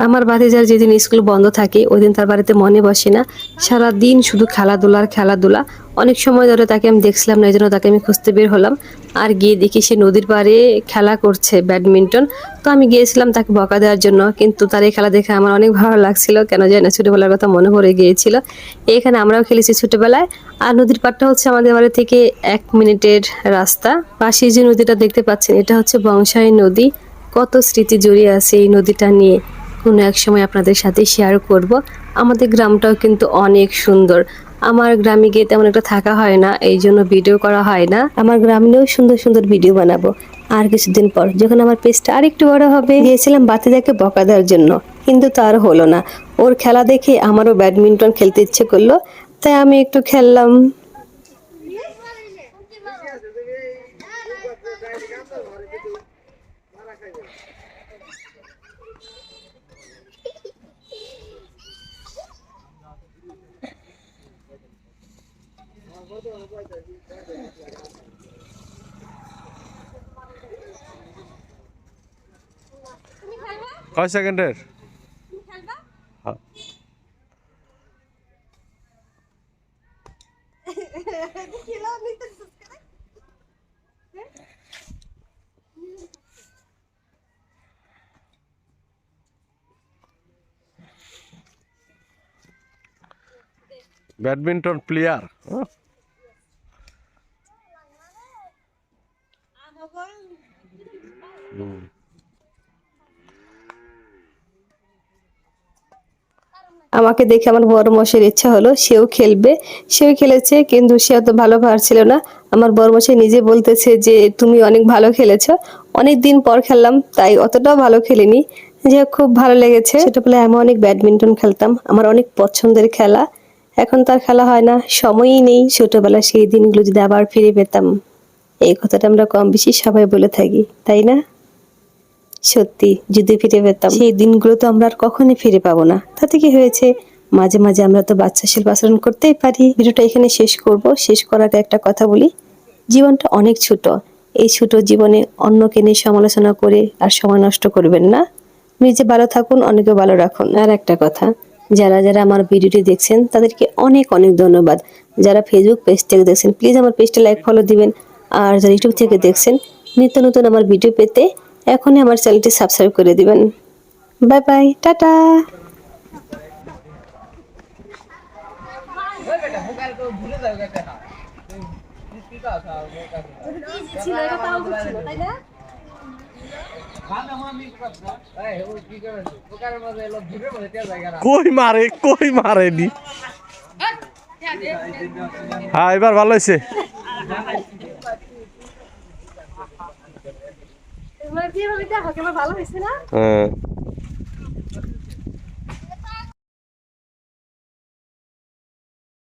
আমার ভাতিজার যেদিন স্কুল বন্ধ থাকে ওই দিন তার বাড়িতে মনে বসে না, সারাদিন শুধু খেলাধুলার খেলাধুলা। অনেক সময় ধরে তাকে আমি দেখছিলাম না, এই জন্য তাকে আমি খুঁজতে বের হলাম। আর গিয়ে দেখি সে নদীর পাড়ে খেলা করছে ব্যাডমিন্টন। তো আমি গিয়েছিলাম তাকে বকা দেওয়ার জন্য, কিন্তু তার এই খেলা দেখে আমার অনেক ভালো লাগছিল, কেন জানি না ছোটবেলার কথা মনে পড়ে গিয়েছিল। এখানে আমরাও খেলেছি ছোটবেলায়। আর নদীর পাড়টা হচ্ছে আমাদের বাড়ি থেকে 1 মিনিটের রাস্তা। পাশে যে নদীটা দেখতে পাচ্ছেন এটা হচ্ছে বংশাই নদী। কত স্মৃতি জড়িয়ে আছে এই নদীটা নিয়ে, কোনো এক সময় আপনাদের সাথে শেয়ার করব। আমাদের গ্রামটাও কিন্তু অনেক সুন্দর। আমার গ্রামে গিয়ে তেমন একটা থাকা হয় না, এই জন্য ভিডিও করা হয় না। আমার গ্রামেও সুন্দর সুন্দর ভিডিও বানাবো আর কিছুদিন পর, যখন আমার পেজটা আরেকটু বড় হবে। গিয়েছিলাম বাতিজাকে বকা দেওয়ার জন্য, কিন্তু তার হলো না। ওর খেলা দেখে আমারও ব্যাডমিন্টন খেলতে ইচ্ছে করলো, তাই আমি একটু খেললাম। কয় সেকেন্ডের? হ্যাঁ। Badminton player. আমাকে দেখে আমার বড় মশাইয়ের ইচ্ছা হলো সেও খেলবে। সেও খেলেছে, কিন্তু সে অত ভালো পারছিল না। আমার বড় মশাই নিজে বলতেছে যে তুমি অনেক ভালো খেলেছো। অনেক দিন পর খেললাম, তাই অতটাও ভালো খেলিনি। যে খুব ভালো লেগেছে। ছোটবেলায় আমি অনেক ব্যাডমিন্টন খেলতাম, আমার অনেক পছন্দের খেলা। এখন তার খেলা হয় না, সময়ই নেই। ছোটবেলায় সেই দিনগুলো যদি আবার ফিরে পেতাম, এই কথাটা আমরা কম বেশি সবাই বলে থাকি, তাই না? সত্যি, যদি ফিরে পেতাম সেই দিনগুলো তো আমরা আর কখনোই ফিরে পাবো না। তাতে কি হয়েছে, মাঝে মাঝে আমরা তো বাচ্চা শিল্প আচরণ করতেই পারি। ভিডিওটা এখানে শেষ করব। শেষ করার আগে একটা কথা বলি, জীবনটা অনেক ছোট। এই ছোট জীবনে অন্যকে নিয়ে সমালোচনা করে আর সময় নষ্ট করবেন না। নিজে ভালো থাকুন, অনেকে ভালো রাখুন। আর একটা কথা, যারা যারা আমার ভিডিওটি দেখছেন তাদেরকে অনেক অনেক ধন্যবাদ। যারা ফেসবুক পেজ থেকে দেখছেন প্লিজ আমার পেজটা লাইক ফলো দিবেন। আর যারা ইউটিউব থেকে দেখছেন, নিত্য নতুন আমার ভিডিও পেতে এখনই আমার চ্যানেলটি সাবস্ক্রাইব করে দিবেন। Bye bye, tata. কই মারে নি। হ্যাঁ, এবার ভালো হয়েছে। ভালো হয়েছে না? হ্যাঁ।